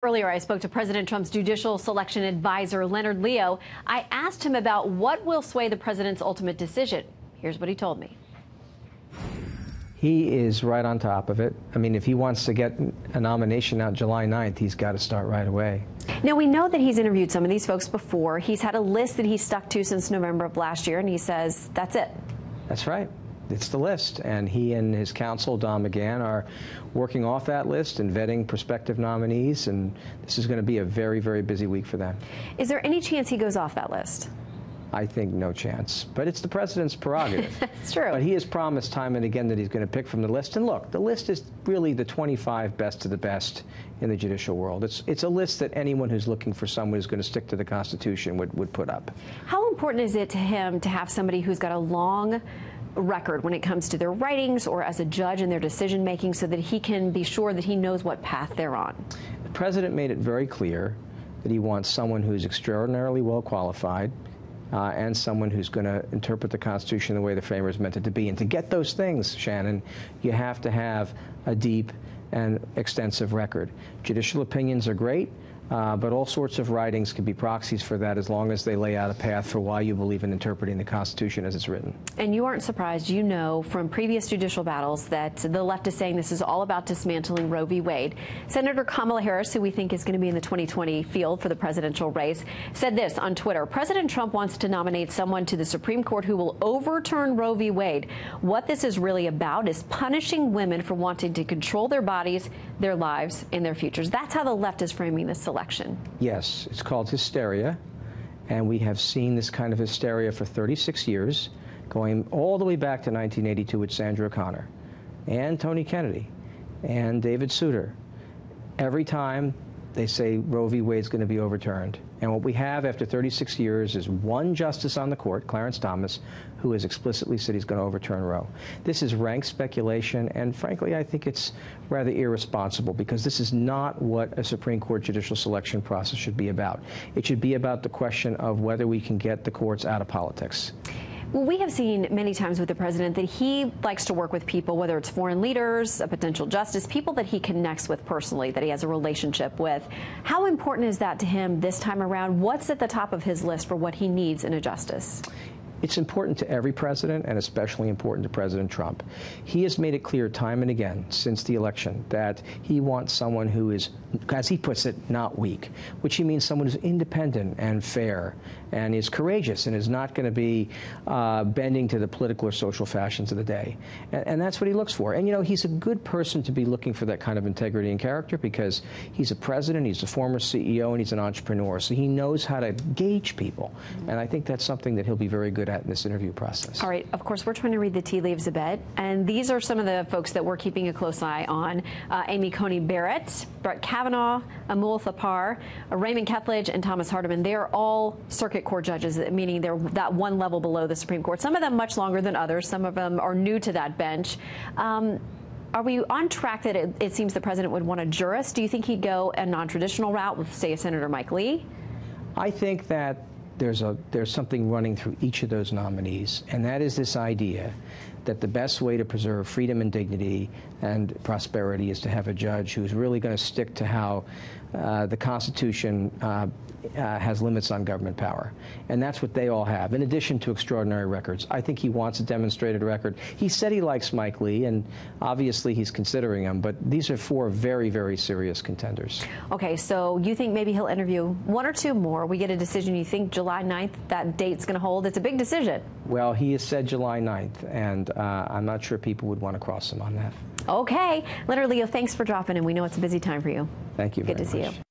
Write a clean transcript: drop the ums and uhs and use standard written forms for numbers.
Earlier, I spoke to President Trump's judicial selection advisor, Leonard Leo. I asked him about what will sway the president's ultimate decision. Here's what he told me. He is right on top of it. I mean, if he wants to get a nomination out July 9th, he's got to start right away. Now, we know that he's interviewed some of these folks before. He's had a list that he's stuck to since November of last year, and he says that's it. That's right. It's the list, and he and his counsel, Don McGahn, are working off that list and vetting prospective nominees, and this is going to be a very, very busy week for them. Is there any chance he goes off that list? I think no chance, but it's the president's prerogative. That's true. But he has promised time and again that he's going to pick from the list. And look, the list is really the 25 best of the best in the judicial world. It's a list that anyone who's looking for someone who's going to stick to the Constitution would put up. How important is it to him to have somebody who's got a long record when it comes to their writings or as a judge in their decision making so that he can be sure that he knows what path they're on? The president made it very clear that he wants someone who's extraordinarily well qualified and someone who's going to interpret the Constitution the way the framers meant it to be. And to get those things, Shannon, you have to have a deep and extensive record. Judicial opinions are great. But all sorts of writings can be proxies for that as long as they lay out a path for why you believe in interpreting the Constitution as it's written. And you aren't surprised, you know, from previous judicial battles that the left is saying this is all about dismantling Roe v. Wade. Senator Kamala Harris, who we think is going to be in the 2020 field for the presidential race, said this on Twitter: President Trump wants to nominate someone to the Supreme Court who will overturn Roe v. Wade. What this is really about is punishing women for wanting to control their bodies, their lives, and their futures. That's how the left is framing this election. Yes, it's called hysteria, and we have seen this kind of hysteria for 36 years, going all the way back to 1982 with Sandra O'Connor and Tony Kennedy and David Souter. Every time they say Roe v. Wade is going to be overturned. And what we have after 36 years is one justice on the court, Clarence Thomas, who has explicitly said he's going to overturn Roe. This is rank speculation, and frankly, I think it's rather irresponsible because this is not what a Supreme Court judicial selection process should be about. It should be about the question of whether we can get the courts out of politics. Well, we have seen many times with the president that he likes to work with people, whether it's foreign leaders, a potential justice, people that he connects with personally, that he has a relationship with. How important is that to him this time around? What's at the top of his list for what he needs in a justice? It's important to every president, and especially important to President Trump. He has made it clear time and again since the election that he wants someone who is, as he puts it, not weak, which he means someone who's independent and fair and is courageous and is not going to be bending to the political or social fashions of the day. And that's what he looks for. And, you know, he's a good person to be looking for that kind of integrity and character because he's a president, he's a former CEO, and he's an entrepreneur. So he knows how to gauge people. And I think that's something that he'll be very good at in this interview process. All right. Of course, we're trying to read the tea leaves a bit. And these are some of the folks that we're keeping a close eye on. Amy Coney Barrett, Brett Kavanaugh, Amul Thapar, Raymond Kethledge, and Thomas Hardiman. They are all circuit court judges, meaning they're that one level below the Supreme Court. Some of them much longer than others. Some of them are new to that bench. Are we on track that it seems the president would want a jurist? Do you think he'd go a non-traditional route with, say, a Senator Mike Lee? I think that there's something running through each of those nominees, and that is this idea that the best way to preserve freedom and dignity and prosperity is to have a judge who's really going to stick to how the Constitution has limits on government power. And that's what they all have, in addition to extraordinary records. I think he wants a demonstrated record. He said he likes Mike Lee, and obviously he's considering him, but these are four very, very serious contenders. Okay, so you think maybe he'll interview one or two more. We get a decision. You think July 9th, that date's going to hold? It's a big decision. Well, he has said July 9th, and I'm not sure people would want to cross him on that. Okay. Leonard Leo, thanks for dropping in. We know it's a busy time for you. Thank you very much. Good to see you.